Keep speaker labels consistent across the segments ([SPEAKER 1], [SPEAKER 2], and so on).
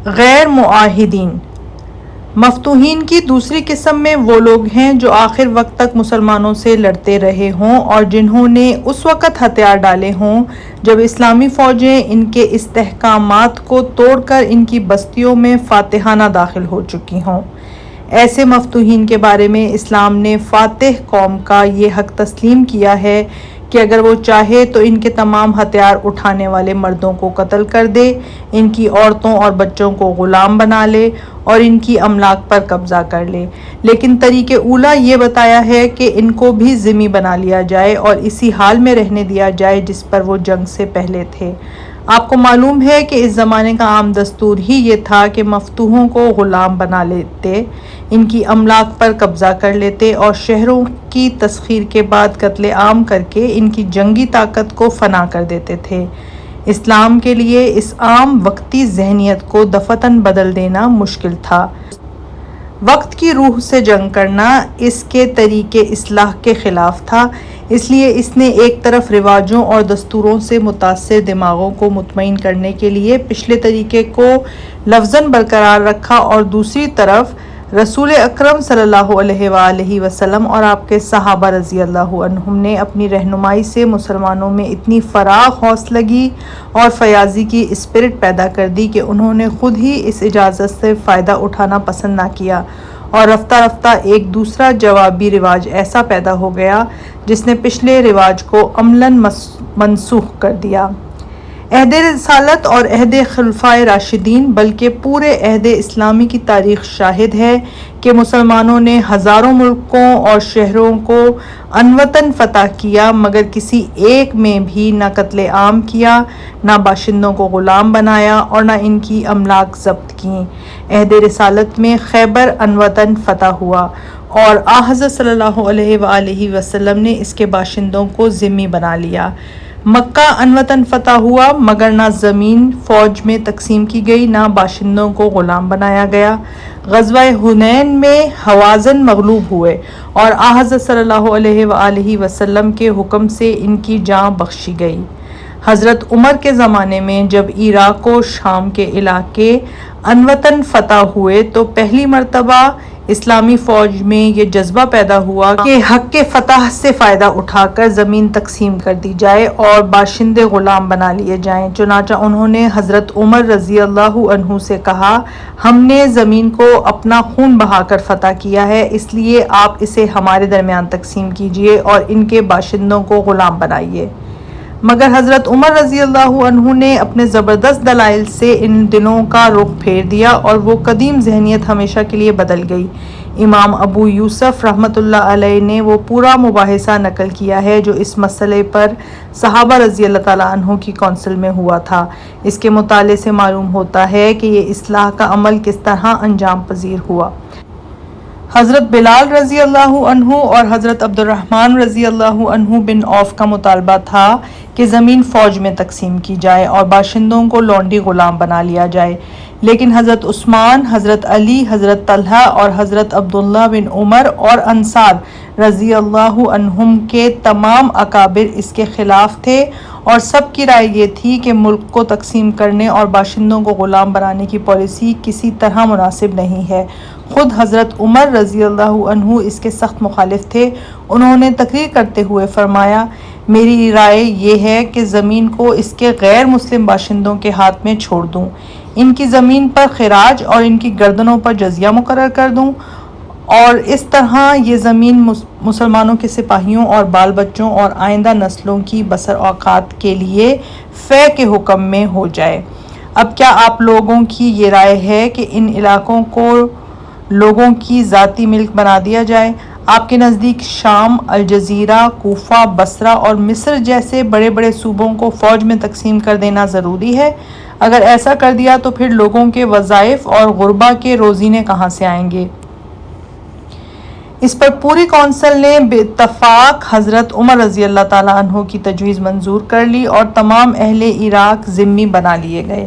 [SPEAKER 1] غیر معاہدین۔ مفتوحین کی دوسری قسم میں وہ لوگ ہیں جو آخر وقت تک مسلمانوں سے لڑتے رہے ہوں اور جنہوں نے اس وقت ہتھیار ڈالے ہوں جب اسلامی فوجیں ان کے استحکامات کو توڑ کر ان کی بستیوں میں فاتحانہ داخل ہو چکی ہوں۔ ایسے مفتوحین کے بارے میں اسلام نے فاتح قوم کا یہ حق تسلیم کیا ہے کہ اگر وہ چاہے تو ان کے تمام ہتھیار اٹھانے والے مردوں کو قتل کر دے، ان کی عورتوں اور بچوں کو غلام بنا لے اور ان کی املاک پر قبضہ کر لے، لیکن طریق اولیٰ یہ بتایا ہے کہ ان کو بھی ذمہ بنا لیا جائے اور اسی حال میں رہنے دیا جائے جس پر وہ جنگ سے پہلے تھے۔ آپ کو معلوم ہے کہ اس زمانے کا عام دستور ہی یہ تھا کہ مفتوحوں کو غلام بنا لیتے، ان کی املاک پر قبضہ کر لیتے اور شہروں کی تسخیر کے بعد قتل عام کر کے ان کی جنگی طاقت کو فنا کر دیتے تھے۔ اسلام کے لیے اس عام وقتی ذہنیت کو دفعتاً بدل دینا مشکل تھا۔ وقت کی روح سے جنگ کرنا اس کے طریق اصلاح کے خلاف تھا، اس لیے اس نے ایک طرف رواجوں اور دستوروں سے متاثر دماغوں کو مطمئن کرنے کے لیے پچھلے طریقے کو لفظاً برقرار رکھا اور دوسری طرف رسول اکرم صلی اللہ علیہ وآلہ وسلم اور آپ کے صحابہ رضی اللہ عنہم نے اپنی رہنمائی سے مسلمانوں میں اتنی فراخ حوصلگی اور فیاضی کی اسپرٹ پیدا کر دی کہ انہوں نے خود ہی اس اجازت سے فائدہ اٹھانا پسند نہ کیا اور رفتہ رفتہ ایک دوسرا جوابی رواج ایسا پیدا ہو گیا جس نے پچھلے رواج کو عملاً منسوخ کر دیا۔ عہد رسالت اور عہد خلفائے راشدین بلکہ پورے عہد اسلامی کی تاریخ شاہد ہے کہ مسلمانوں نے ہزاروں ملکوں اور شہروں کو عنوتاً فتح کیا مگر کسی ایک میں بھی نہ قتل عام کیا، نہ باشندوں کو غلام بنایا اور نہ ان کی املاک ضبط کیں۔ عہد رسالت میں خیبر عنوتاً فتح ہوا اور حضرت صلی اللہ علیہ وآلہ وسلم نے اس کے باشندوں کو ذمہ بنا لیا۔ مکہ عنوتاً فتح ہوا مگر نہ زمین فوج میں تقسیم کی گئی، نہ باشندوں کو غلام بنایا گیا۔ غزوہ حنین میں ہوازن مغلوب ہوئے اور حضرت صلی اللہ علیہ وآلہ وسلم کے حکم سے ان کی جان بخشی گئی۔ حضرت عمر کے زمانے میں جب عراق و شام کے علاقے عنوتاً فتح ہوئے تو پہلی مرتبہ اسلامی فوج میں یہ جذبہ پیدا ہوا کہ حق کے فتح سے فائدہ اٹھا کر زمین تقسیم کر دی جائے اور باشندے غلام بنا لیے جائیں۔ چنانچہ انہوں نے حضرت عمر رضی اللہ عنہ سے کہا، ہم نے زمین کو اپنا خون بہا کر فتح کیا ہے، اس لیے آپ اسے ہمارے درمیان تقسیم کیجیے اور ان کے باشندوں کو غلام بنائیے۔ مگر حضرت عمر رضی اللہ عنہ نے اپنے زبردست دلائل سے ان دنوں کا رخ پھیر دیا اور وہ قدیم ذہنیت ہمیشہ کے لیے بدل گئی۔ امام ابو یوسف رحمۃ اللہ علیہ نے وہ پورا مباحثہ نقل کیا ہے جو اس مسئلے پر صحابہ رضی اللہ تعالیٰ عنہ کی کونسل میں ہوا تھا۔ اس کے مطالعے سے معلوم ہوتا ہے کہ یہ اصلاح کا عمل کس طرح انجام پذیر ہوا۔ حضرت بلال رضی اللہ عنہ اور حضرت عبد الرحمن رضی اللہ عنہ بن عوف کا مطالبہ تھا کہ زمین فوج میں تقسیم کی جائے اور باشندوں کو لونڈی غلام بنا لیا جائے، لیکن حضرت عثمان، حضرت علی، حضرت طلحہ اور حضرت عبداللہ بن عمر اور انصار رضی اللہ عنہم کے تمام اکابر اس کے خلاف تھے اور سب کی رائے یہ تھی کہ ملک کو تقسیم کرنے اور باشندوں کو غلام بنانے کی پالیسی کسی طرح مناسب نہیں ہے۔ خود حضرت عمر رضی اللہ عنہ اس کے سخت مخالف تھے۔ انہوں نے تقریر کرتے ہوئے فرمایا، میری رائے یہ ہے کہ زمین کو اس کے غیر مسلم باشندوں کے ہاتھ میں چھوڑ دوں، ان کی زمین پر خراج اور ان کی گردنوں پر جزیہ مقرر کر دوں اور اس طرح یہ زمین مسلمانوں کے سپاہیوں اور بال بچوں اور آئندہ نسلوں کی بسر اوقات کے لیے فے کے حکم میں ہو جائے۔ اب کیا آپ لوگوں کی یہ رائے ہے کہ ان علاقوں کو لوگوں کی ذاتی ملک بنا دیا جائے؟ آپ کے نزدیک شام، الجزیرہ، کوفہ، بصرہ اور مصر جیسے بڑے بڑے صوبوں کو فوج میں تقسیم کر دینا ضروری ہے؟ اگر ایسا کر دیا تو پھر لوگوں کے وظائف اور غربا کے روزینے کہاں سے آئیں گے؟ اس پر پوری کونسل نے باتفاق حضرت عمر رضی اللہ تعالیٰ عنہ کی تجویز منظور کر لی اور تمام اہل عراق ذمہ بنا لیے گئے۔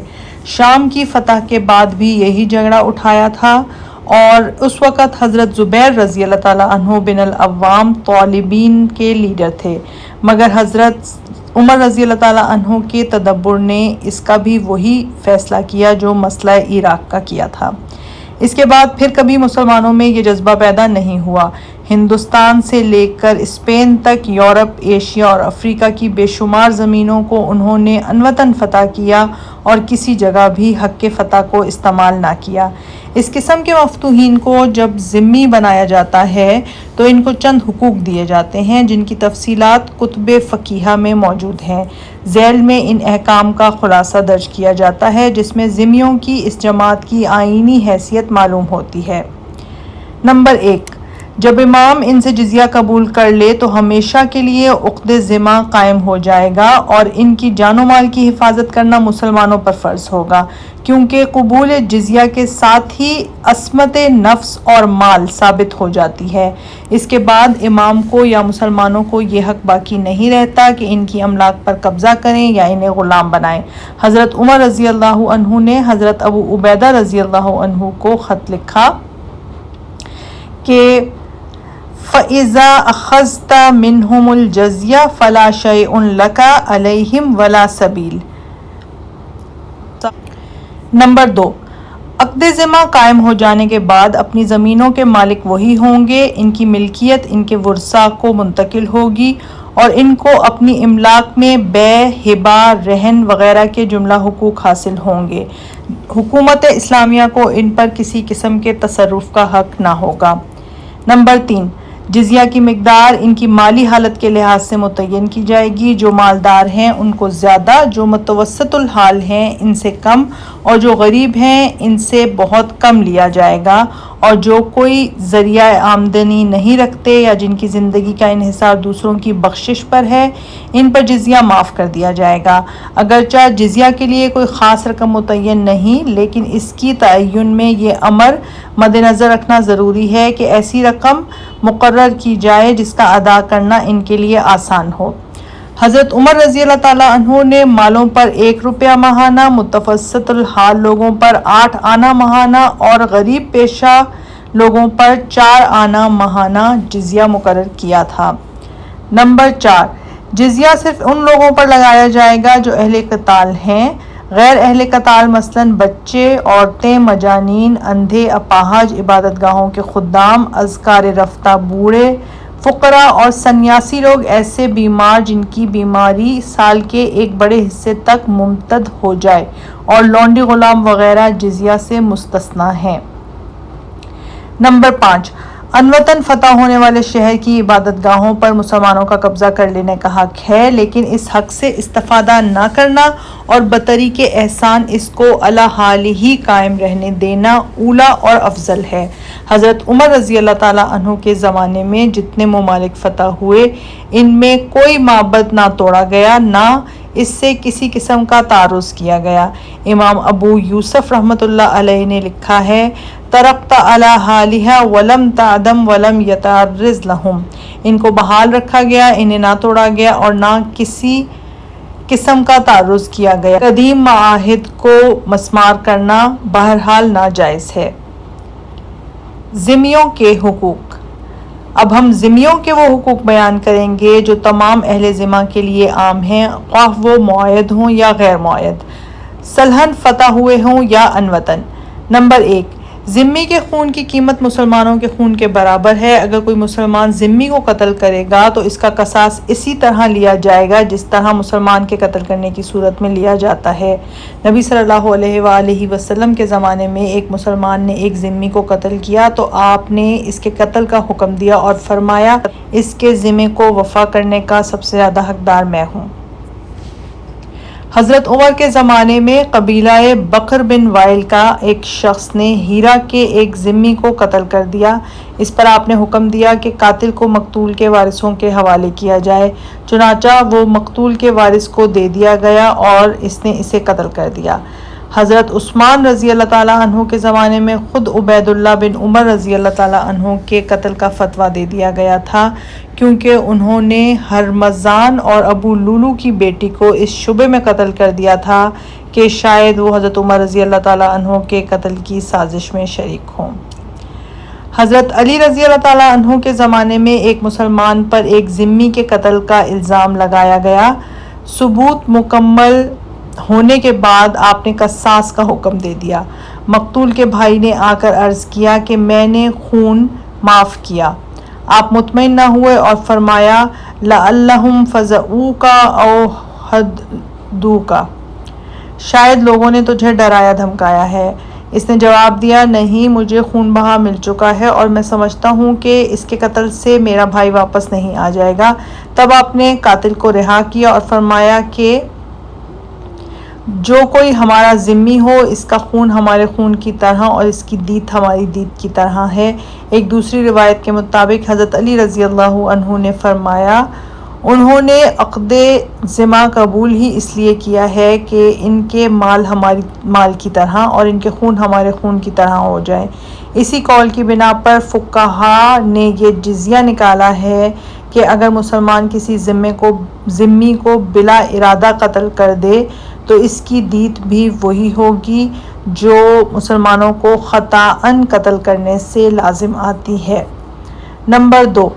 [SPEAKER 1] شام کی فتح کے بعد بھی یہی جھگڑا اٹھایا تھا اور اس وقت حضرت زبیر رضی اللہ تعالیٰ عنہ بن العوام طالبین کے لیڈر تھے، مگر حضرت عمر رضی اللہ تعالیٰ عنہ کے تدبر نے اس کا بھی وہی فیصلہ کیا جو مسئلہ عراق کا کیا تھا۔ اس کے بعد پھر کبھی مسلمانوں میں یہ جذبہ پیدا نہیں ہوا۔ ہندوستان سے لے کر اسپین تک، یورپ، ایشیا اور افریقہ کی بے شمار زمینوں کو انہوں نے عنوتاً فتح کیا اور کسی جگہ بھی حق کے فتح کو استعمال نہ کیا۔ اس قسم کے مفتوحین کو جب ذمہ بنایا جاتا ہے تو ان کو چند حقوق دیے جاتے ہیں جن کی تفصیلات کتب فقیہ میں موجود ہیں۔ ذیل میں ان احکام کا خلاصہ درج کیا جاتا ہے جس میں ذمیوں کی اس جماعت کی آئینی حیثیت معلوم ہوتی ہے۔ نمبر 1، جب امام ان سے جزیہ قبول کر لے تو ہمیشہ کے لیے عقد ذمہ قائم ہو جائے گا اور ان کی جان و مال کی حفاظت کرنا مسلمانوں پر فرض ہوگا، کیونکہ قبول جزیہ کے ساتھ ہی عصمت نفس اور مال ثابت ہو جاتی ہے۔ اس کے بعد امام کو یا مسلمانوں کو یہ حق باقی نہیں رہتا کہ ان کی املاک پر قبضہ کریں یا انہیں غلام بنائیں۔ حضرت عمر رضی اللہ عنہ نے حضرت ابو عبیدہ رضی اللہ عنہ کو خط لکھا کہ فَإِذَا أَخَذْتَ مِنْهُمُ الْجَزْيَةَ فَلَا شَيْءٌ لَكَ عَلَيْهِمْ وَلَا سَبِيلٌ۔ نمبر 2، عقد ذمہ قائم ہو جانے کے بعد اپنی زمینوں کے مالک وہی ہوں گے، ان کی ملکیت ان کے ورثاء کو منتقل ہوگی اور ان کو اپنی املاک میں بے، ہبہ، رہن وغیرہ کے جملہ حقوق حاصل ہوں گے۔ حکومت اسلامیہ کو ان پر کسی قسم کے تصرف کا حق نہ ہوگا۔ نمبر 3، جزیہ کی مقدار ان کی مالی حالت کے لحاظ سے متعین کی جائے گی۔ جو مالدار ہیں ان کو زیادہ، جو متوسط الحال ہیں ان سے کم اور جو غریب ہیں ان سے بہت کم لیا جائے گا، اور جو کوئی ذریعہ آمدنی نہیں رکھتے یا جن کی زندگی کا انحصار دوسروں کی بخشش پر ہے ان پر جزیہ معاف کر دیا جائے گا۔ اگرچہ جزیہ کے لیے کوئی خاص رقم متعین نہیں، لیکن اس کی تعین میں یہ امر مد نظر رکھنا ضروری ہے کہ ایسی رقم مقرر کی جائے جس کا ادا کرنا ان کے لیے آسان ہو۔ حضرت عمر رضی اللہ تعالیٰ عنہ نے مالوں پر 1 روپیہ ماہانہ، متوسط الحال لوگوں پر 8 آنا ماہانہ اور غریب پیشہ لوگوں پر 4 آنا ماہانہ جزیہ مقرر کیا تھا۔ نمبر 4، جزیہ صرف ان لوگوں پر لگایا جائے گا جو اہل قتال ہیں۔ غیر اہل قتال مثلاً بچے، عورتیں، مجانین، اندھے، اپاہج، عبادت گاہوں کے خدام، اذکار رفتہ بوڑھے، فقراء اور سنیاسی لوگ، ایسے بیمار جن کی بیماری سال کے ایک بڑے حصے تک ممتد ہو جائے، اور لونڈی غلام وغیرہ جزیہ سے مستثنیٰ ہیں۔ نمبر 5، عنوتاً فتح ہونے والے شہر کی عبادت گاہوں پر مسلمانوں کا قبضہ کر لینے کا حق ہے، لیکن اس حق سے استفادہ نہ کرنا اور بطریق احسان اس کو علی حال ہی قائم رہنے دینا اولیٰ اور افضل ہے۔ حضرت عمر رضی اللہ تعالیٰ عنہ کے زمانے میں جتنے ممالک فتح ہوئے ان میں کوئی معبد نہ توڑا گیا، نہ اس سے کسی قسم کا تعرض کیا گیا۔ امام ابو یوسف رحمۃ اللہ علیہ نے لکھا ہے، ترکت علی حالها ولم تعدم ولم یتعرض لهم، ان کو بحال رکھا گیا، انہیں نہ توڑا گیا اور نہ کسی قسم کا تعرض کیا گیا۔ قدیم معاہد کو مسمار کرنا بہرحال ناجائز ہے۔ ذمیوں کے حقوق۔ اب ہم ذمیوں کے وہ حقوق بیان کریں گے جو تمام اہل ذمہ کے لیے عام ہیں، خواہ وہ معاہد ہوں یا غیر معاہد، صلحاً فتح ہوئے ہوں یا عنوتاً۔ نمبر 1، ذمی کے خون کی قیمت مسلمانوں کے خون کے برابر ہے۔ اگر کوئی مسلمان ذمی کو قتل کرے گا تو اس کا قصاص اسی طرح لیا جائے گا جس طرح مسلمان کے قتل کرنے کی صورت میں لیا جاتا ہے۔ نبی صلی اللہ علیہ وآلہ وسلم کے زمانے میں ایک مسلمان نے ایک ذمی کو قتل کیا تو آپ نے اس کے قتل کا حکم دیا اور فرمایا، اس کے ذمے کو وفا کرنے کا سب سے زیادہ حقدار میں ہوں۔ حضرت عمر کے زمانے میں قبیلہ بکر بن وائل کا ایک شخص نے ہیرا کے ایک ذمی کو قتل کر دیا۔ اس پر آپ نے حکم دیا کہ قاتل کو مقتول کے وارثوں کے حوالے کیا جائے، چنانچہ وہ مقتول کے وارث کو دے دیا گیا اور اس نے اسے قتل کر دیا۔ حضرت عثمان رضی اللہ تعالیٰ عنہ کے زمانے میں خود عبید اللہ بن عمر رضی اللہ تعالیٰ عنہ کے قتل کا فتویٰ دے دیا گیا تھا، کیونکہ انہوں نے ہرمزان اور ابو لولو کی بیٹی کو اس شبے میں قتل کر دیا تھا کہ شاید وہ حضرت عمر رضی اللہ تعالیٰ عنہ کے قتل کی سازش میں شریک ہوں۔ حضرت علی رضی اللہ تعالیٰ عنہ کے زمانے میں ایک مسلمان پر ایک ذمی کے قتل کا الزام لگایا گیا۔ ثبوت مکمل ہونے کے بعد آپ نے قصاص کا حکم دے دیا۔ مقتول کے بھائی نے آ کر عرض کیا کہ میں نے خون معاف کیا۔ آپ مطمئن نہ ہوئے اور فرمایا لعلہم فزعوک او حدوک، شاید لوگوں نے تجھے ڈرایا دھمکایا ہے۔ اس نے جواب دیا نہیں، مجھے خون بہا مل چکا ہے اور میں سمجھتا ہوں کہ اس کے قتل سے میرا بھائی واپس نہیں آ جائے گا۔ تب آپ نے قاتل کو رہا کیا اور فرمایا کہ جو کوئی ہمارا ذمی ہو، اس کا خون ہمارے خون کی طرح اور اس کی دیت ہماری دیت کی طرح ہے۔ ایک دوسری روایت کے مطابق حضرت علی رضی اللہ عنہ نے فرمایا انہوں نے عقد ذمہ قبول ہی اس لیے کیا ہے کہ ان کے مال ہماری مال کی طرح اور ان کے خون ہمارے خون کی طرح ہو جائے۔ اسی قول کی بنا پر فقہا نے یہ جزیہ نکالا ہے کہ اگر مسلمان کسی ذمی کو بلا ارادہ قتل کر دے تو اس کی دیت بھی وہی ہوگی جو مسلمانوں کو خطأً قتل کرنے سے لازم آتی ہے۔ نمبر 2،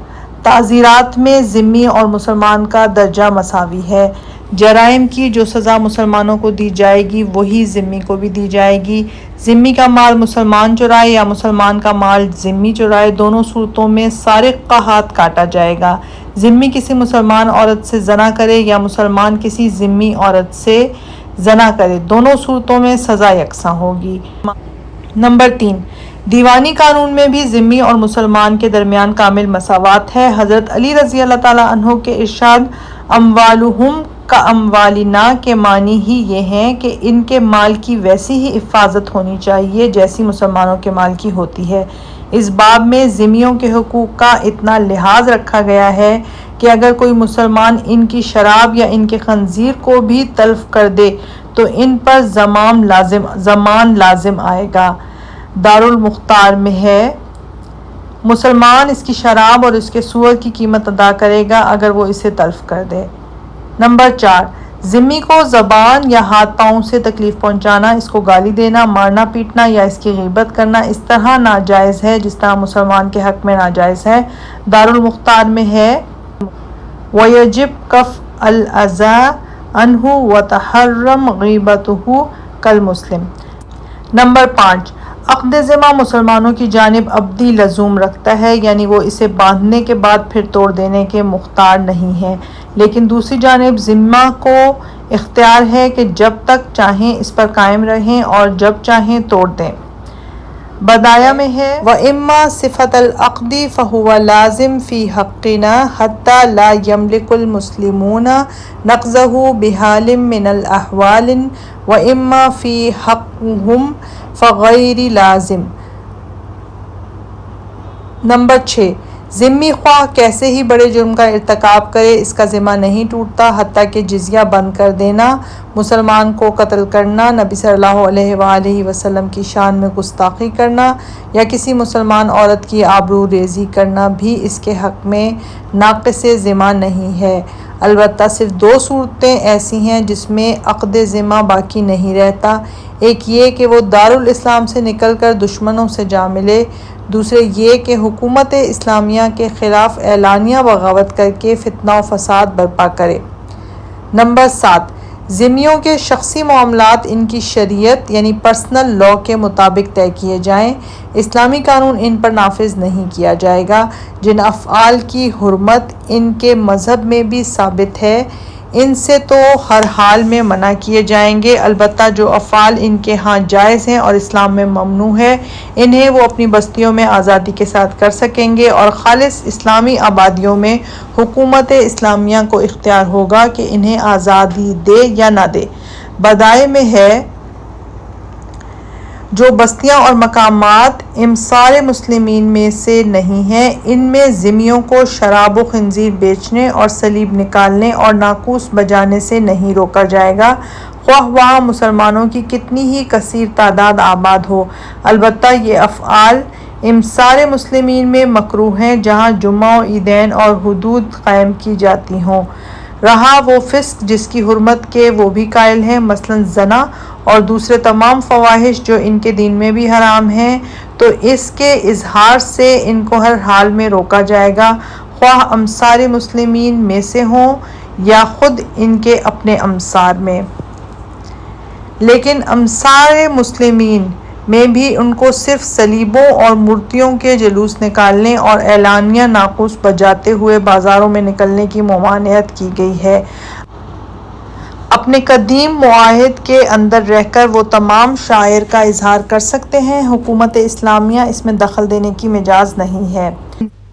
[SPEAKER 1] تعزیرات میں ذمی اور مسلمان کا درجہ مساوی ہے۔ جرائم کی جو سزا مسلمانوں کو دی جائے گی وہی ذمی کو بھی دی جائے گی۔ ذمی کا مال مسلمان چرائے یا مسلمان کا مال ذمی چرائے، دونوں صورتوں میں سارق کا ہاتھ کاٹا جائے گا۔ ذمی کسی مسلمان عورت سے زنا کرے یا مسلمان کسی ذمی عورت سے زنا کرے، دونوں صورتوں میں سزا یکساں ہوگی۔ نمبر 3، دیوانی قانون میں بھی ذمی اور مسلمان کے درمیان کامل مساوات ہے۔ حضرت علی رضی اللہ تعالیٰ عنہ کے ارشاد اموالہم کاموالنا کے معنی ہی یہ ہیں کہ ان کے مال کی ویسی ہی حفاظت ہونی چاہیے جیسی مسلمانوں کے مال کی ہوتی ہے۔ اس باب میں ذمیوں کے حقوق کا اتنا لحاظ رکھا گیا ہے کہ اگر کوئی مسلمان ان کی شراب یا ان کے خنزیر کو بھی تلف کر دے تو ان پر ضمان لازم آئے گا۔ دارالمختار میں ہے، مسلمان اس کی شراب اور اس کے سور کی قیمت ادا کرے گا اگر وہ اسے تلف کر دے۔ نمبر 4، ذمی کو زبان یا ہاتھ پاؤں سے تکلیف پہنچانا، اس کو گالی دینا، مارنا پیٹنا یا اس کی غیبت کرنا اس طرح ناجائز ہے جس طرح مسلمان کے حق میں ناجائز ہے۔ دارالمختار میں ہے وَيَجِبْ كَفْ الْأَذَىٰ عَنْهُ وَتَحَرَّمْ غِیبَتُهُ كَالْمُسْلِمِ۔ نمبر 5، عقد ذمہ مسلمانوں کی جانب ابدی لزوم رکھتا ہے، یعنی وہ اسے باندھنے کے بعد پھر توڑ دینے کے مختار نہیں ہے، لیکن دوسری جانب ذمہ کو اختیار ہے کہ جب تک چاہیں اس پر قائم رہیں اور جب چاہیں توڑ دیں۔ بدایہ میں ہے وَإِمَّا صِفَةَ الْعَقْدِ فَهُوَ لَازِمٌ فِي حَقِّنَا حَتَّى لَا يَمْلِكُ الْمُسْلِمُونَ نَقْضَهُ بِحَالٍ مِّنَ الْأَحْوَالِ وَإِمَّا فِي حَقِّهِمْ فَغَيْرِ لَازِمٍ۔ نمبر 6، ذمی خواہ کیسے ہی بڑے جرم کا ارتکاب کرے اس کا ذمہ نہیں ٹوٹتا حتیٰ کہ جزیہ بند کر دینا، مسلمان کو قتل کرنا، نبی صلی اللہ علیہ وآلہ وسلم کی شان میں گستاخی کرنا یا کسی مسلمان عورت کی آبرو ریزی کرنا بھی اس کے حق میں ناقص ذمہ نہیں ہے۔ البتہ صرف 2 صورتیں ایسی ہیں جس میں عقد ذمہ باقی نہیں رہتا، ایک یہ کہ وہ دارالاسلام سے نکل کر دشمنوں سے جا ملے، دوسرے یہ کہ حکومت اسلامیہ کے خلاف اعلانیہ بغاوت کر کے فتنہ و فساد برپا کرے۔ نمبر 7، ذمیوں کے شخصی معاملات ان کی شریعت یعنی پرسنل لاء کے مطابق طے کیے جائیں، اسلامی قانون ان پر نافذ نہیں کیا جائے گا۔ جن افعال کی حرمت ان کے مذہب میں بھی ثابت ہے ان سے تو ہر حال میں منع کیے جائیں گے، البتہ جو افعال ان کے ہاں جائز ہیں اور اسلام میں ممنوع ہے انہیں وہ اپنی بستیوں میں آزادی کے ساتھ کر سکیں گے اور خالص اسلامی آبادیوں میں حکومت اسلامیہ کو اختیار ہوگا کہ انہیں آزادی دے یا نہ دے۔ بدایع میں ہے جو بستیاں اور مقامات امصار مسلمین میں سے نہیں ہیں ان میں ذمیوں کو شراب و خنزیر بیچنے اور صلیب نکالنے اور ناقوس بجانے سے نہیں روکا جائے گا، خواہ وہاں مسلمانوں کی کتنی ہی کثیر تعداد آباد ہو۔ البتہ یہ افعال امصار مسلمین میں مکروہ ہیں جہاں جمعہ و عیدین اور حدود قائم کی جاتی ہوں۔ رہا وہ فسق جس کی حرمت کے وہ بھی قائل ہیں، مثلاً زنا اور دوسرے تمام فواحش جو ان کے دین میں بھی حرام ہیں، تو اس کے اظہار سے ان کو ہر حال میں روکا جائے گا، خواہ امصار مسلمین میں سے ہوں یا خود ان کے اپنے امصار میں۔ لیکن امصار مسلمین میں بھی ان کو صرف صلیبوں اور مورتیوں کے جلوس نکالنے اور اعلانیہ ناقوس بجاتے ہوئے بازاروں میں نکلنے کی ممانعت کی گئی ہے۔ اپنے قدیم معاہد کے اندر رہ کر وہ تمام شعائر کا اظہار کر سکتے ہیں۔ حکومت اسلامیہ اس میں دخل دینے کی مجاز نہیں ہے۔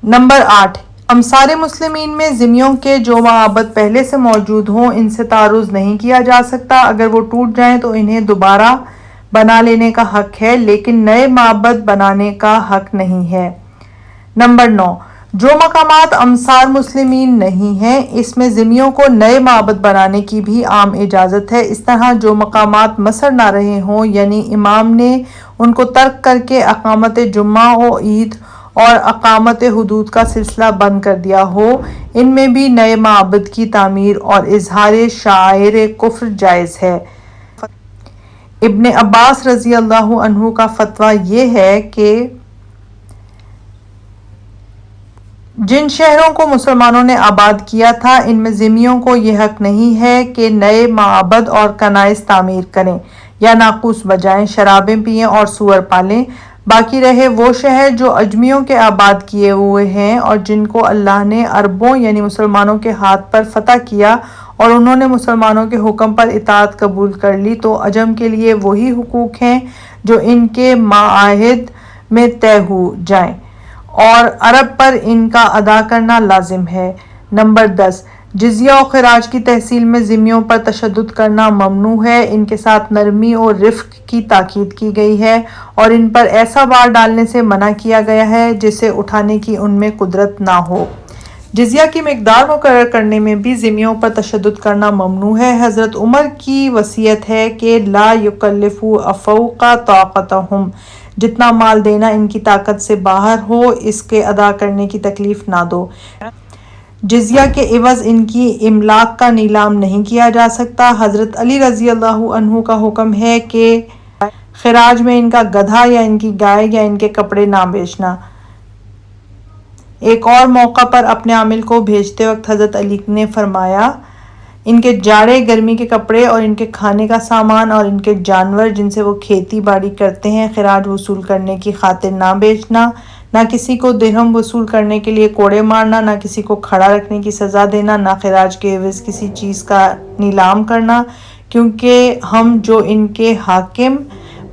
[SPEAKER 1] نمبر 8، امصار مسلمین میں ذمیوں کے جو معابد پہلے سے موجود ہوں ان سے تعرض نہیں کیا جا سکتا۔ اگر وہ ٹوٹ جائیں تو انہیں دوبارہ بنا لینے کا حق ہے، لیکن نئے معبد بنانے کا حق نہیں ہے۔ نمبر 9، جو مقامات امصار مسلمین نہیں ہیں اس میں ذمیوں کو نئے معبد بنانے کی بھی عام اجازت ہے۔ اس طرح جو مقامات مصر نہ رہے ہوں، یعنی امام نے ان کو ترک کر کے اقامت جمعہ و عید اور اقامت حدود کا سلسلہ بند کر دیا ہو، ان میں بھی نئے معبد کی تعمیر اور اظہار شعائر کفر جائز ہے۔ ابن عباس رضی اللہ عنہ کا فتویٰ یہ ہے کہ جن شہروں کو مسلمانوں نے آباد کیا تھا ان میں ذمیوں کو یہ حق نہیں ہے کہ نئے معابد اور کنائس تعمیر کریں یا ناقوس بجائیں، شرابیں پئیں اور سور پالیں۔ باقی رہے وہ شہر جو اجمیوں کے آباد کیے ہوئے ہیں اور جن کو اللہ نے عربوں یعنی مسلمانوں کے ہاتھ پر فتح کیا اور انہوں نے مسلمانوں کے حکم پر اطاعت قبول کر لی، تو عجم کے لیے وہی حقوق ہیں جو ان کے معاہد میں طے ہو جائیں اور عرب پر ان کا ادا کرنا لازم ہے۔ نمبر 10، جزیہ و خراج کی تحصیل میں ذمیوں پر تشدد کرنا ممنوع ہے۔ ان کے ساتھ نرمی اور رفق کی تاکید کی گئی ہے اور ان پر ایسا بار ڈالنے سے منع کیا گیا ہے جسے اٹھانے کی ان میں قدرت نہ ہو۔ جزیہ کی مقدار مقرر کرنے میں بھی ذمیوں پر تشدد کرنا ممنوع ہے۔ حضرت عمر کی وصیت ہے کہ لا یکلفوا فوق طاقتہم، جتنا مال دینا ان کی طاقت سے باہر ہو اس کے ادا کرنے کی تکلیف نہ دو۔ جزیہ کے عوض ان کی املاک کا نیلام نہیں کیا جا سکتا۔ حضرت علی رضی اللہ عنہ کا حکم ہے کہ خراج میں ان کا گدھا یا ان کی گائے یا ان کے کپڑے نہ بیچنا۔ ایک اور موقع پر اپنے عامل کو بھیجتے وقت حضرت علی نے فرمایا، ان کے جاڑے گرمی کے کپڑے اور ان کے کھانے کا سامان اور ان کے جانور جن سے وہ کھیتی باڑی کرتے ہیں خراج وصول کرنے کی خاطر نہ بیچنا، نہ کسی کو درہم وصول کرنے کے لیے کوڑے مارنا، نہ کسی کو کھڑا رکھنے کی سزا دینا، نہ خراج کے عوض کسی چیز کا نیلام کرنا، کیونکہ ہم جو ان کے حاکم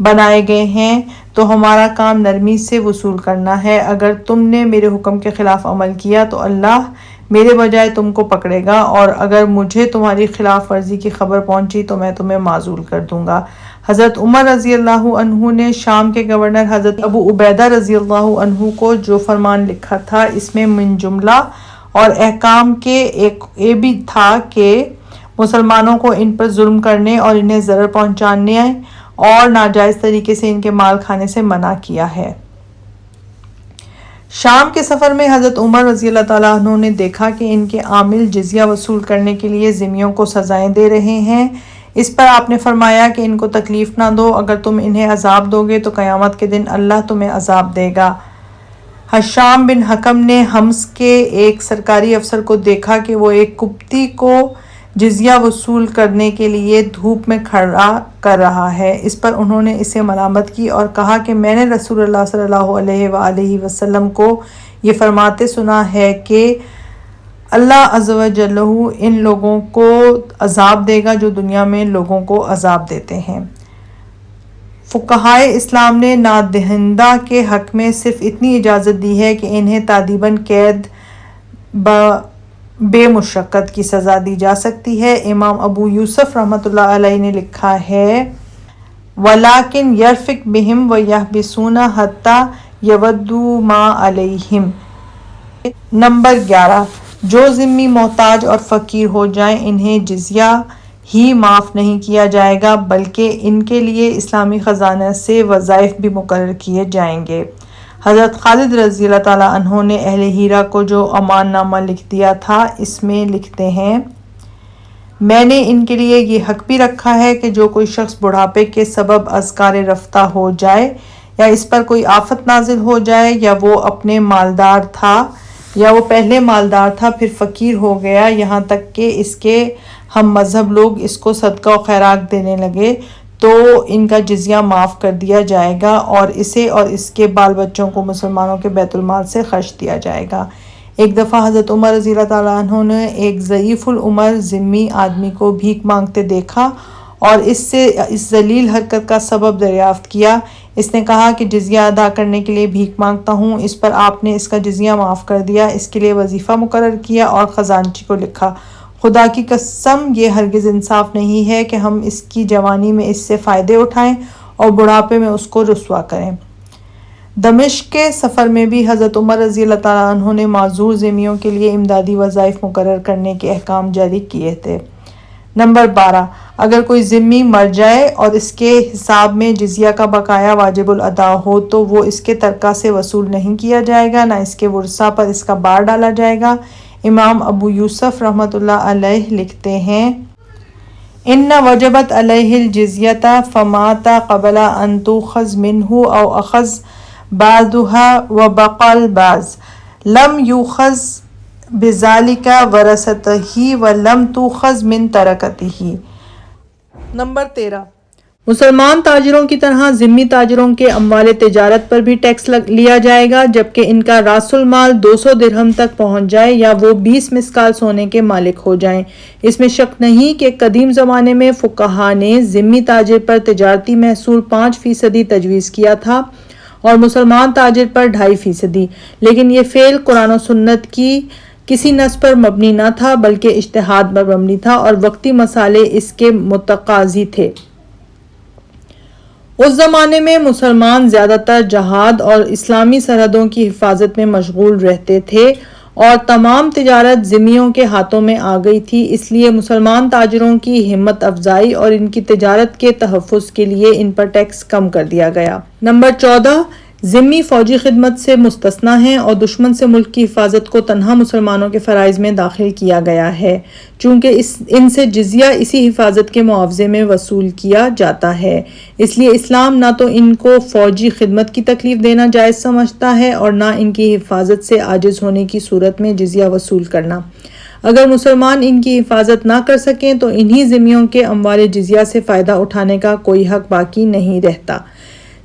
[SPEAKER 1] بنائے گئے ہیں تو ہمارا کام نرمی سے وصول کرنا ہے۔ اگر تم نے میرے حکم کے خلاف عمل کیا تو اللہ میرے بجائے تم کو پکڑے گا، اور اگر مجھے تمہاری خلاف ورزی کی خبر پہنچی تو میں تمہیں معزول کر دوں گا۔ حضرت عمر رضی اللہ عنہ نے شام کے گورنر حضرت ابو عبیدہ رضی اللہ عنہ کو جو فرمان لکھا تھا اس میں من جملہ اور احکام کے ایک یہ بھی تھا کہ مسلمانوں کو ان پر ظلم کرنے اور انہیں ضرر پہنچانے اور ناجائز طریقے سے ان کے مال کھانے سے منع کیا ہے۔ شام کے سفر میں حضرت عمر رضی اللہ تعالیٰ عنہ نے دیکھا کہ ان کے عامل جزیہ وصول کرنے کے لیے ذمیوں کو سزائیں دے رہے ہیں۔ اس پر آپ نے فرمایا کہ ان کو تکلیف نہ دو، اگر تم انہیں عذاب دو گے تو قیامت کے دن اللہ تمہیں عذاب دے گا۔ حشام بن حکم نے حمص کے ایک سرکاری افسر کو دیکھا کہ وہ ایک قبطی کو جزیہ وصول کرنے کے لیے دھوپ میں کھڑا کر رہا ہے۔ اس پر انہوں نے اسے ملامت کی اور کہا کہ میں نے رسول اللہ صلی اللہ علیہ وآلہ وسلم کو یہ فرماتے سنا ہے کہ اللہ عز و جل ان لوگوں کو عذاب دے گا جو دنیا میں لوگوں کو عذاب دیتے ہیں۔ فقہائے اسلام نے نادہندہ کے حق میں صرف اتنی اجازت دی ہے کہ انہیں تادیباً قید بے مشقت کی سزا دی جا سکتی ہے۔ امام ابو یوسف رحمۃ اللہ علیہ نے لکھا ہے وَلَٰكِنْ يَرْفِقْ بِهِمْ وَيَحْبِسُونَ حَتَّىٰ يَوَدُّوا مَا عَلَيْهِمْ۔ نمبر 11، جو ذمی محتاج اور فقیر ہو جائیں انہیں جزیہ ہی معاف نہیں کیا جائے گا بلکہ ان کے لیے اسلامی خزانہ سے وظائف بھی مقرر کیے جائیں گے۔ حضرت خالد رضی اللہ تعالیٰ عنہ نے اہل ہیرا کو جو امان نامہ لکھ دیا تھا اس میں لکھتے ہیں، میں نے ان کے لیے یہ حق بھی رکھا ہے کہ جو کوئی شخص بڑھاپے کے سبب از کار رفتہ ہو جائے یا اس پر کوئی آفت نازل ہو جائے یا وہ اپنے مالدار تھا یا وہ پہلے مالدار تھا پھر فقیر ہو گیا یہاں تک کہ اس کے ہم مذہب لوگ اس کو صدقہ و خیرات دینے لگے تو ان کا جزیہ معاف کر دیا جائے گا اور اسے اور اس کے بال بچوں کو مسلمانوں کے بیت المال سے خرچ دیا جائے گا۔ ایک دفعہ حضرت عمر رضی اللہ تعالیٰ عنہ نے ایک ضعیف العمر ذمی آدمی کو بھیک مانگتے دیکھا اور اس سے اس ذلیل حرکت کا سبب دریافت کیا۔ اس نے کہا کہ جزیہ ادا کرنے کے لیے بھیک مانگتا ہوں۔ اس پر آپ نے اس کا جزیہ معاف کر دیا، اس کے لیے وظیفہ مقرر کیا اور خزانچی کو لکھا، خدا کی قسم یہ ہرگز انصاف نہیں ہے کہ ہم اس کی جوانی میں اس سے فائدے اٹھائیں اور بڑھاپے میں اس کو رسوا کریں۔ دمشق کے سفر میں بھی حضرت عمر رضی اللہ تعالیٰ عنہ نے معذور ذمیوں کے لیے امدادی وظائف مقرر کرنے کے احکام جاری کیے تھے۔ نمبر 12، اگر کوئی ذمی مر جائے اور اس کے حساب میں جزیہ کا بقایا واجب الادا ہو تو وہ اس کے ترکہ سے وصول نہیں کیا جائے گا، نہ اس کے ورثاء پر اس کا بار ڈالا جائے گا۔ امام ابو یوسف رحمۃ اللہ علیہ لکھتے ہیں، ان وجبت علیہ الجزیۃ فمات قبل ان تؤخذ منہ او اخذ بعضها وبقى البعض لم یؤخذ بذلك ورثته ولم تؤخذ من ترکته۔ نمبر 13، مسلمان تاجروں کی طرح ذمی تاجروں کے اموال تجارت پر بھی ٹیکس لیا جائے گا جبکہ ان کا راس المال 200 درہم تک پہنچ جائے یا وہ 20 مسکال سونے کے مالک ہو جائیں۔ اس میں شک نہیں کہ قدیم زمانے میں فقہا نے ذمی تاجر پر تجارتی محصول 5% تجویز کیا تھا اور مسلمان تاجر پر 2.5%، لیکن یہ فعل قرآن و سنت کی کسی نص پر مبنی نہ تھا بلکہ اجتہاد پر مبنی تھا اور وقتی مسائل اس کے متقاضی تھے۔ اس زمانے میں مسلمان زیادہ تر جہاد اور اسلامی سرحدوں کی حفاظت میں مشغول رہتے تھے اور تمام تجارت ذمیوں کے ہاتھوں میں آ گئی تھی، اس لیے مسلمان تاجروں کی ہمت افزائی اور ان کی تجارت کے تحفظ کے لیے ان پر ٹیکس کم کر دیا گیا۔ نمبر 14، ذمی فوجی خدمت سے مستثنی ہیں اور دشمن سے ملک کی حفاظت کو تنہا مسلمانوں کے فرائض میں داخل کیا گیا ہے چونکہ ان سے جزیہ اسی حفاظت کے معاوضے میں وصول کیا جاتا ہے، اس لیے اسلام نہ تو ان کو فوجی خدمت کی تکلیف دینا جائز سمجھتا ہے اور نہ ان کی حفاظت سے عاجز ہونے کی صورت میں جزیہ وصول کرنا۔ اگر مسلمان ان کی حفاظت نہ کر سکیں تو انہی ذمیوں کے اموال جزیہ سے فائدہ اٹھانے کا کوئی حق باقی نہیں رہتا۔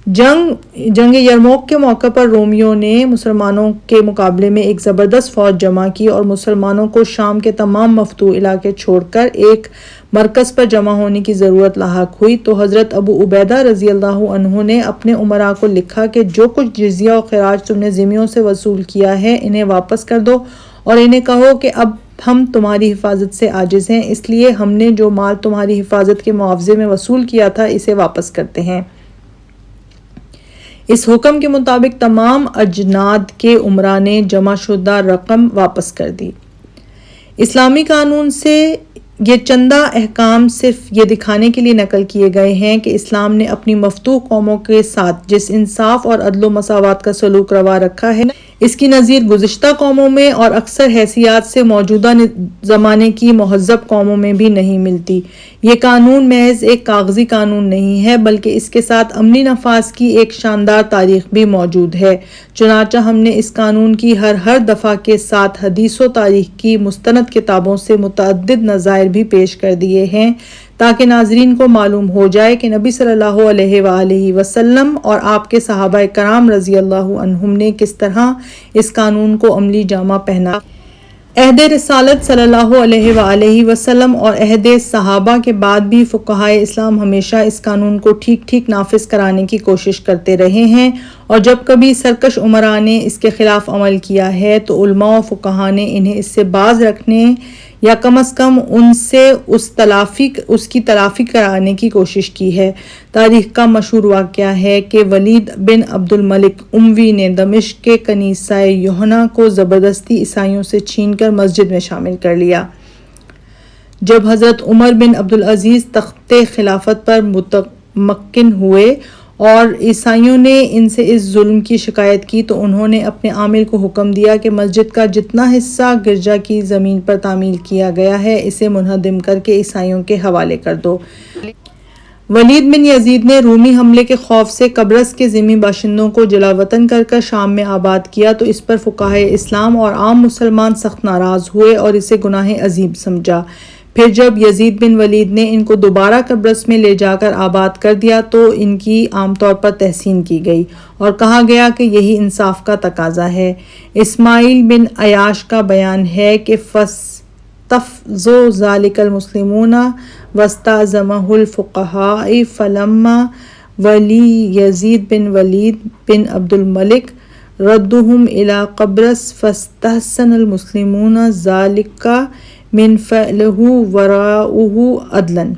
[SPEAKER 1] جنگ یرموک کے موقع پر رومیوں نے مسلمانوں کے مقابلے میں ایک زبردست فوج جمع کی اور مسلمانوں کو شام کے تمام مفتوح علاقے چھوڑ کر ایک مرکز پر جمع ہونے کی ضرورت لاحق ہوئی تو حضرت ابو عبیدہ رضی اللہ عنہ نے اپنے امراء کو لکھا کہ جو کچھ جزیہ و خراج تم نے ذمیوں سے وصول کیا ہے انہیں واپس کر دو اور انہیں کہو کہ اب ہم تمہاری حفاظت سے عاجز ہیں، اس لیے ہم نے جو مال تمہاری حفاظت کے معاوضے میں وصول کیا تھا اسے واپس کرتے ہیں۔ اس حکم کے مطابق تمام اجناد کے امراء نے جمع شدہ رقم واپس کر دی۔ اسلامی قانون سے یہ چندہ احکام صرف یہ دکھانے کے لیے نقل کیے گئے ہیں کہ اسلام نے اپنی مفتوح قوموں کے ساتھ جس انصاف اور عدل و مساوات کا سلوک روا رکھا ہے اس کی نظیر گزشتہ قوموں میں اور اکثر حیثیات سے موجودہ زمانے کی مہذب قوموں میں بھی نہیں ملتی۔ یہ قانون محض ایک کاغذی قانون نہیں ہے بلکہ اس کے ساتھ عملی نفاذ کی ایک شاندار تاریخ بھی موجود ہے، چنانچہ ہم نے اس قانون کی ہر دفعہ کے ساتھ حدیث و تاریخ کی مستند کتابوں سے متعدد نظائر بھی پیش کر دیے ہیں تاکہ ناظرین کو معلوم ہو جائے کہ نبی صلی اللہ علیہ وآلہ وسلم اور آپ کے صحابہ کرام رضی اللہ عنہم نے کس طرح اس قانون کو عملی جامہ پہنا۔ عہد رسالت صلی اللہ علیہ وآلہ وسلم اور عہد صحابہ کے بعد بھی فقہائے اسلام ہمیشہ اس قانون کو ٹھیک نافذ کرانے کی کوشش کرتے رہے ہیں اور جب کبھی سرکش عمراء نے اس کے خلاف عمل کیا ہے تو علماء و فقہا نے انہیں اس سے باز رکھنے یا کم از کم ان سے اس کی تلافی کرانے کی کوشش کی ہے۔ تاریخ کا مشہور واقعہ ہے کہ ولید بن عبد الملک اموی نے دمشق کے کنیسہ یوحنا کو زبردستی عیسائیوں سے چھین کر مسجد میں شامل کر لیا۔ جب حضرت عمر بن عبدالعزیز تخت خلافت پر متمکن ہوئے اور عیسائیوں نے ان سے اس ظلم کی شکایت کی تو انہوں نے اپنے عامل کو حکم دیا کہ مسجد کا جتنا حصہ گرجا کی زمین پر تعمیر کیا گیا ہے اسے منہدم کر کے عیسائیوں کے حوالے کر دو۔ ولید بن یزید نے رومی حملے کے خوف سے قبرص کے ذمی باشندوں کو جلا وطن کر شام میں آباد کیا تو اس پر فقہائے اسلام اور عام مسلمان سخت ناراض ہوئے اور اسے گناہ عظیم سمجھا۔ پھر جب یزید بن ولید نے ان کو دوبارہ قبرص میں لے جا کر آباد کر دیا تو ان کی عام طور پر تحسین کی گئی اور کہا گیا کہ یہی انصاف کا تقاضا ہے۔ اسماعیل بن عیاش کا بیان ہے کہ فاستفزوا ذلك المسلمون واستعظمه الفقهاء فلما ولی یزید بن ولید بن عبد الملک ردهم الى قبرص فاستحسن المسلمون ذلك من فعله وراؤه عدلا۔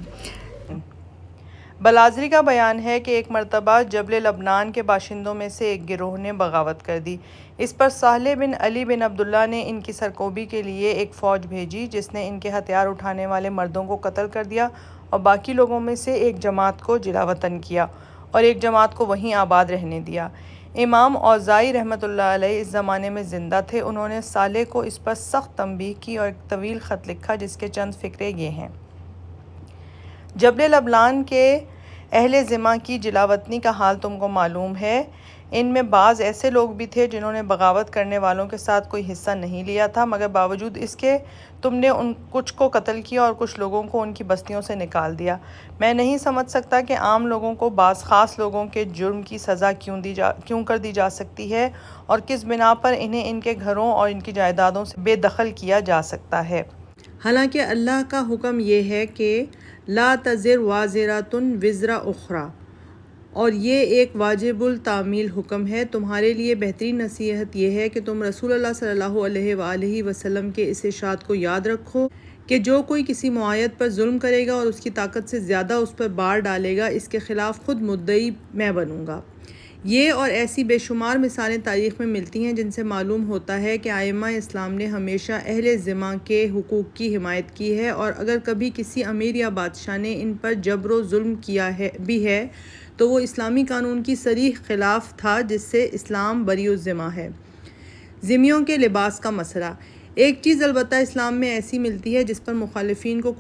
[SPEAKER 1] بلازری کا بیان ہے کہ ایک مرتبہ جبل لبنان کے باشندوں میں سے ایک گروہ نے بغاوت کر دی۔ اس پر صالح بن علی بن عبداللہ نے ان کی سرکوبی کے لیے ایک فوج بھیجی جس نے ان کے ہتھیار اٹھانے والے مردوں کو قتل کر دیا اور باقی لوگوں میں سے ایک جماعت کو جلا وطن کیا اور ایک جماعت کو وہیں آباد رہنے دیا۔ امام اوزاعی رحمۃ اللہ علیہ اس زمانے میں زندہ تھے۔ انہوں نے صالح کو اس پر سخت تنبیہ کی اور ایک طویل خط لکھا جس کے چند فقرے یہ ہیں۔ جبل لبنان کے اہل ذمہ کی جلا وطنی کا حال تم کو معلوم ہے۔ ان میں بعض ایسے لوگ بھی تھے جنہوں نے بغاوت کرنے والوں کے ساتھ کوئی حصہ نہیں لیا تھا، مگر باوجود اس کے تم نے ان کچھ کو قتل کیا اور کچھ لوگوں کو ان کی بستیوں سے نکال دیا۔ میں نہیں سمجھ سکتا کہ عام لوگوں کو بعض خاص لوگوں کے جرم کی سزا کیوں کر دی جا سکتی ہے اور کس بنا پر انہیں ان کے گھروں اور ان کی جائیدادوں سے بے دخل کیا جا سکتا ہے۔ حالانکہ اللہ کا حکم یہ ہے کہ لا تزر وازرۃ وزر اخری، اور یہ ایک واجب التعمیل حکم ہے۔ تمہارے لیے بہترین نصیحت یہ ہے کہ تم رسول اللہ صلی اللہ علیہ وآلہ وسلم کے اس ارشاد کو یاد رکھو کہ جو کوئی کسی معاہد پر ظلم کرے گا اور اس کی طاقت سے زیادہ اس پر بار ڈالے گا، اس کے خلاف خود مدعی میں بنوں گا۔ یہ اور ایسی بے شمار مثالیں تاریخ میں ملتی ہیں جن سے معلوم ہوتا ہے کہ ائمہ اسلام نے ہمیشہ اہل ذمہ کے حقوق کی حمایت کی ہے، اور اگر کبھی کسی امیر یا بادشاہ نے ان پر جبر و ظلم کیا بھی ہے تو وہ اسلامی قانون کی صریح خلاف تھا جس سے اسلام بری الذمہ ہے۔ ذمیوں کے لباس کا مسئلہ۔ ایک چیز البتہ اسلام میں ایسی ملتی ہے جس پر مخالفین کو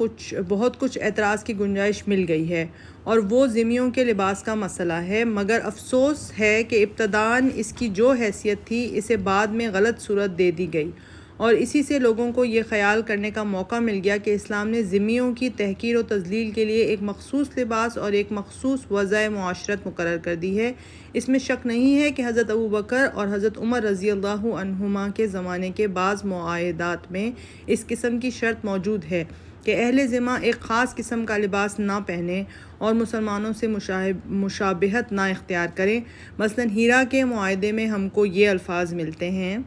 [SPEAKER 1] بہت کچھ اعتراض کی گنجائش مل گئی ہے، اور وہ ذمیوں کے لباس کا مسئلہ ہے، مگر افسوس ہے کہ ابتداً اس کی جو حیثیت تھی اسے بعد میں غلط صورت دے دی گئی، اور اسی سے لوگوں کو یہ خیال کرنے کا موقع مل گیا کہ اسلام نے ذمیوں کی تحقیر و تذلیل کے لیے ایک مخصوص لباس اور ایک مخصوص وضع معاشرت مقرر کر دی ہے۔ اس میں شک نہیں ہے کہ حضرت ابوبکر اور حضرت عمر رضی اللہ عنہما کے زمانے کے بعض معاہدات میں اس قسم کی شرط موجود ہے کہ اہل ذمہ ایک خاص قسم کا لباس نہ پہنیں اور مسلمانوں سے مشابہت نہ اختیار کریں۔ مثلاً ہیرا کے معاہدے میں ہم کو یہ الفاظ ملتے ہیں: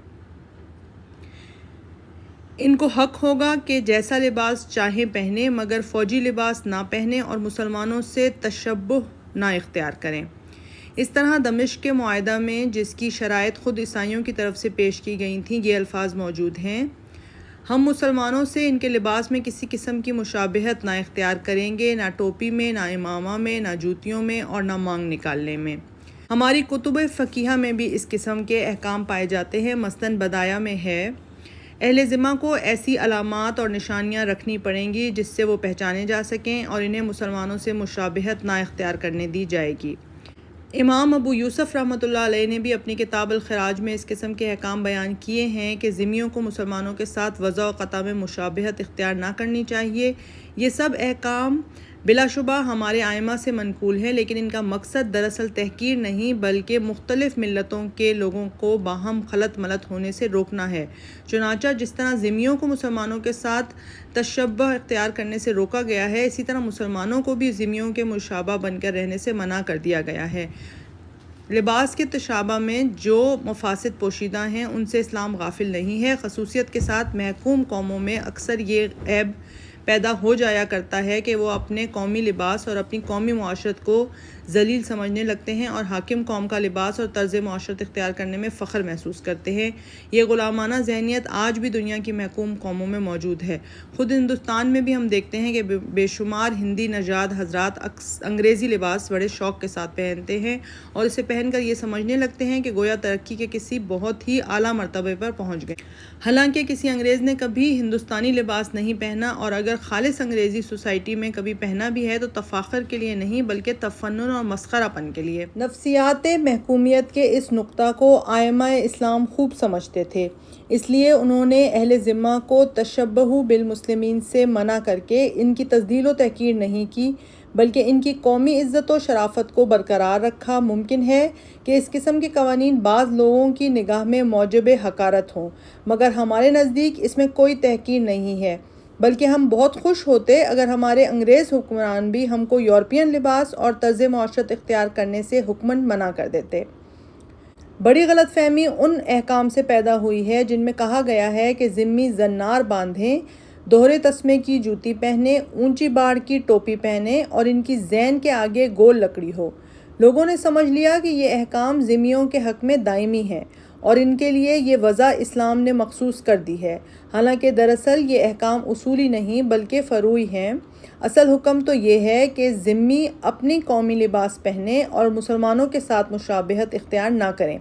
[SPEAKER 1] ان کو حق ہوگا کہ جیسا لباس چاہیں پہنیں مگر فوجی لباس نہ پہنیں اور مسلمانوں سے تشبہ نہ اختیار کریں۔ اس طرح دمشق کے معاہدہ میں جس کی شرائط خود عیسائیوں کی طرف سے پیش کی گئی تھیں یہ الفاظ موجود ہیں: ہم مسلمانوں سے ان کے لباس میں کسی قسم کی مشابہت نہ اختیار کریں گے، نہ ٹوپی میں، نہ امامہ میں، نہ جوتیوں میں اور نہ مانگ نکالنے میں۔ ہماری کتب فقیہ میں بھی اس قسم کے احکام پائے جاتے ہیں۔ مثلاً بدایہ میں ہے: اہل ذمہ کو ایسی علامات اور نشانیاں رکھنی پڑیں گی جس سے وہ پہچانے جا سکیں اور انہیں مسلمانوں سے مشابہت نہ اختیار کرنے دی جائے گی۔ امام ابو یوسف رحمۃ اللہ علیہ نے بھی اپنی کتاب الخراج میں اس قسم کے احکام بیان کیے ہیں کہ ذمیوں کو مسلمانوں کے ساتھ وضع و قطع میں مشابہت اختیار نہ کرنی چاہیے۔ یہ سب احکام بلا شبہ ہمارے ائمہ سے منقول ہیں، لیکن ان کا مقصد دراصل تحقیر نہیں بلکہ مختلف ملتوں کے لوگوں کو باہم خلط ملط ہونے سے روکنا ہے۔ چنانچہ جس طرح ذمیوں کو مسلمانوں کے ساتھ تشبہ اختیار کرنے سے روکا گیا ہے، اسی طرح مسلمانوں کو بھی ذمیوں کے مشابہ بن کر رہنے سے منع کر دیا گیا ہے۔ لباس کے تشابہ میں جو مفاسد پوشیدہ ہیں ان سے اسلام غافل نہیں ہے۔ خصوصیت کے ساتھ محکوم قوموں میں اکثر یہ عیب پیدا ہو جایا کرتا ہے کہ وہ اپنے قومی لباس اور اپنی قومی معاشرت کو ذلیل سمجھنے لگتے ہیں اور حاکم قوم کا لباس اور طرز معاشرت اختیار کرنے میں فخر محسوس کرتے ہیں۔ یہ غلامانہ ذہنیت آج بھی دنیا کی محکوم قوموں میں موجود ہے۔ خود ہندوستان میں بھی ہم دیکھتے ہیں کہ بے شمار ہندی نژاد حضرات انگریزی لباس بڑے شوق کے ساتھ پہنتے ہیں اور اسے پہن کر یہ سمجھنے لگتے ہیں کہ گویا ترقی کے کسی بہت ہی اعلیٰ مرتبے پر پہنچ گئے، حالانکہ کسی انگریز نے کبھی ہندوستانی لباس نہیں پہنا، اور اگر خالص انگریزی سوسائٹی میں کبھی پہنا بھی ہے تو تفاخر کے لیے نہیں بلکہ تفنن اور مسخرہ پن کے لیے۔ نفسیات محکومیت کے اس نقطہ کو ائمہ اسلام خوب سمجھتے تھے، اس لیے انہوں نے اہل ذمہ کو تشبہ بالمسلمین سے منع کر کے ان کی تذلیل و تحقیر نہیں کی بلکہ ان کی قومی عزت و شرافت کو برقرار رکھا۔ ممکن ہے کہ اس قسم کے قوانین بعض لوگوں کی نگاہ میں موجب حقارت ہوں، مگر ہمارے نزدیک اس میں کوئی تحقیر نہیں ہے، بلکہ ہم بہت خوش ہوتے اگر ہمارے انگریز حکمران بھی ہم کو یورپین لباس اور طرز معاشرت اختیار کرنے سے حکماً منع کر دیتے۔ بڑی غلط فہمی ان احکام سے پیدا ہوئی ہے جن میں کہا گیا ہے کہ ذمی زنار باندھیں، دوہرے تسمے کی جوتی پہنیں، اونچی باڑ کی ٹوپی پہنیں اور ان کی زین کے آگے گول لکڑی ہو۔ لوگوں نے سمجھ لیا کہ یہ احکام ذمیوں کے حق میں دائمی ہیں اور ان کے لیے یہ وضع اسلام نے مخصوص کر دی ہے، حالانکہ دراصل یہ احکام اصولی نہیں بلکہ فروعی ہیں۔ اصل حکم تو یہ ہے کہ ذمی اپنی قومی لباس پہنیں اور مسلمانوں کے ساتھ مشابہت اختیار نہ کریں۔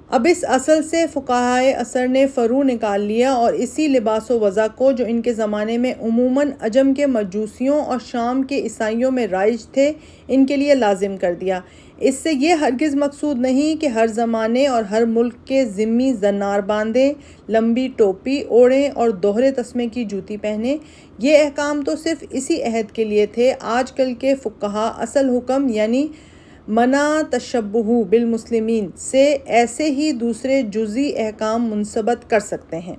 [SPEAKER 1] اب اس اصل سے فقہائے عصر نے فروع نکال لیا اور اسی لباس و وضع کو جو ان کے زمانے میں عموماً عجم کے مجوسیوں اور شام کے عیسائیوں میں رائج تھے ان کے لیے لازم کر دیا۔ اس سے یہ ہرگز مقصود نہیں کہ ہر زمانے اور ہر ملک کے ذمی زنار باندھیں، لمبی ٹوپی اوڑھیں اور دوہرے تسمے کی جوتی پہنیں۔ یہ احکام تو صرف اسی عہد کے لیے تھے۔ آج کل کے فقہا اصل حکم یعنی منع تشبہ بالمسلمین سے ایسے ہی دوسرے جزئی احکام منضبط کر سکتے ہیں۔